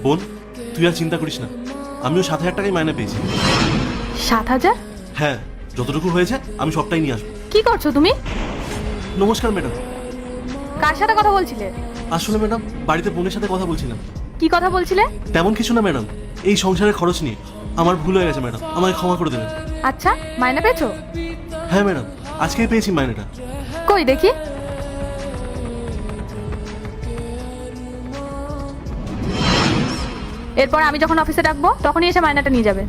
বোন, তুই আর চিন্তা করিস না, আমিও 7,000 টাকাই মাইনে পেয়েছি। 7,000? হ্যাঁ, যতটুকু হয়েছে আমি সবটাই নিয়ে আসবো। কি করছো তুমি? নমস্কার ম্যাডাম। কার সাথে কথা বলছিলে? আসলে ম্যাডাম, বাড়িতে বোনের সাথে কথা বলছিলাম। কি কথা বলছিলে? তেমন কিছু না ম্যাডাম, এই সংসারের খরচ নিয়ে। আমার ভুল হয়ে গেছে ম্যাডাম, আমাকে ক্ষমা করে দেবেন। আচ্ছা, মাইনে পেয়েছো? হ্যাঁ ম্যাডাম, আজকেই পেয়েছি মাইনেটা। কই দেখি। এরপর আমি যখন অফিসে ডাকবো তখনই এসে মাইনাটা নিয়ে যাবে।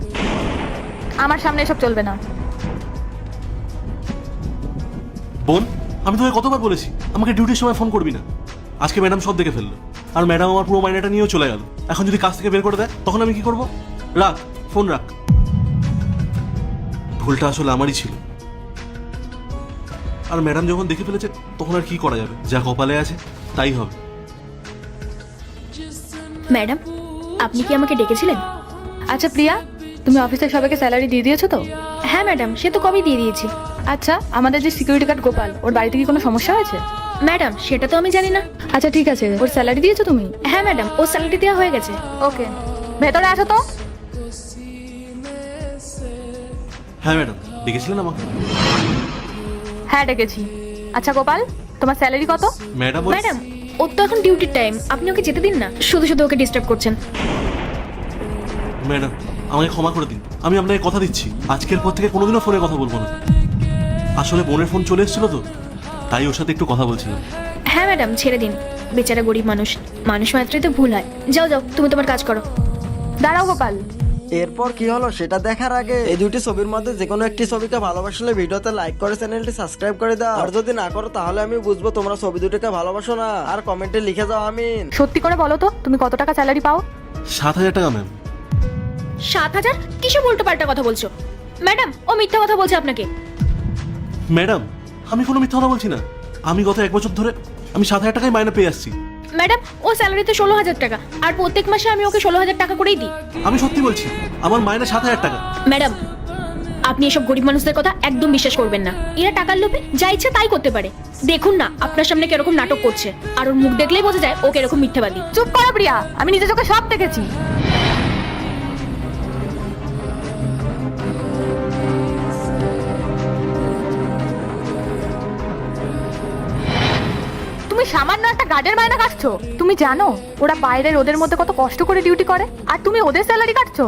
আমার সামনে এসব চলবে না। বোন, আমি তোকে কতবার বলেছি আমাকে ডিউটির সময় ফোন করবি না। আজকে ম্যাডাম সব দেখে ফেললো, আর ম্যাডাম আমার পুরো মাইনেটা নিয়েও চলে গেল। এখন যদি কাজ থেকে বের করে দেয় তখন আমি কি করব? রাখ ফোন, রাখ। ভুলটা আসলে আমারই ছিল, আর ম্যাডাম যখন দেখে ফেলেছে তখন আর কি করা যাবে? যা কপালে আছে তাই হবে। ম্যাডাম, আপনি কি আমাকে ডেকেছিলেন? আচ্ছা প্রিয়া, তুমি অফিসের সবাইকে স্যালারি দিয়ে দিয়েছো তো? হ্যাঁ ম্যাডাম, সে তো কবেই দিয়ে দিয়েছি। আচ্ছা, আমাদের যে সিকিউরিটি গার্ড গোপাল, ওর বাড়িতে কি কোনো সমস্যা হয়েছে? ম্যাডাম, সেটা তো আমি জানি না। আচ্ছা ঠিক আছে, ওর স্যালারি দিয়েছো তুমি? হ্যাঁ ম্যাডাম, ওর স্যালারি দেওয়া হয়ে গেছে। ওকে, ভেতরে আসো তো। হ্যাঁ ম্যাডাম, ডেকেছিলেন আমাকে? হ্যাঁ ডেকেছি। আচ্ছা গোপাল, তোমার স্যালারি কত? ম্যাডাম ম্যাডাম, ওর তো এখন ডিউটির টাইম, আপনি ওকে যেতে দিন না। শুধু শুধু ওকে ডিস্টার্ব করছেন। ম্যাডাম, আমাকে ক্ষমা করে দিন। আমি আপনাকে কথা দিচ্ছি, আজকের পর থেকে কোনোদিনও ফোনে কথা বলবো না। আসলে বোনের ফোন চলে এসেছিল তো, তাই ওর সাথে একটু কথা বলছিলাম। হ্যাঁ ম্যাডাম, ছেড়ে দিন। বেচারা গরিব মানুষ, মানুষ মাত্রই তো ভুল হয়। যাও যাও, তুমি তোমার কাজ করো। দাঁড়াও গোপাল। এরপর কি হলো সেটা দেখার আগে এই দুটি ছবির মধ্যে যে কোনো একটি ছবিকে ভালোবাসলে ভিডিওতে লাইক করে চ্যানেলটি সাবস্ক্রাইব করে দাও। আর যদি না করো তাহলে আমি বুঝবো তোমরা ছবি দুটিকে ভালোবাসো না। আর কমেন্টে লিখে যাও আমিন। সত্যি করে বলো তো, তুমি কত টাকা স্যালারি পাও? 7,000 টাকা ম্যাম। 7,000? কিসব উল্টো পাল্টা কথা বলছো? ম্যাডাম, ও মিথ্যা কথা বলছে আপনাকে। ম্যাডাম, আমি কোনো মিথ্যা কথা বলছি না। আমি গত 1 বছর ধরে আমি 7,000 টাকাই মাইনে পেয়ে আসছি। ম্যাডাম, ও স্যালারি তো 16,000 টাকা, আর প্রত্যেক মাসে আমি ওকে 16,000 টাকা করেই দিই। আমি সত্যি বলছি, আমার মাইনে 7,000 টাকা। ম্যাডাম, আপনি এসব গরিব মানুষদের কথা একদম বিশ্বাস করবেন না। এরা টাকার লোভে যা ইচ্ছা তাই করতে পারে। দেখুন না আপনার সামনে কিরকম নাটক করছে, আর ওর মুখ দেখলেই বোঝা যায় ও কিরকম মিথ্যাবাদী। চুপ করো প্রিয়া, আমি নিজে চোখে সব দেখেছি। তুমি সামান্য একটা গার্ডের মাইনা কাটছো? তুমি জানো ওরা বাইরে রোদের মধ্যে কত কষ্ট করে ডিউটি করে, আর তুমি ওদের স্যালারি কাটছো?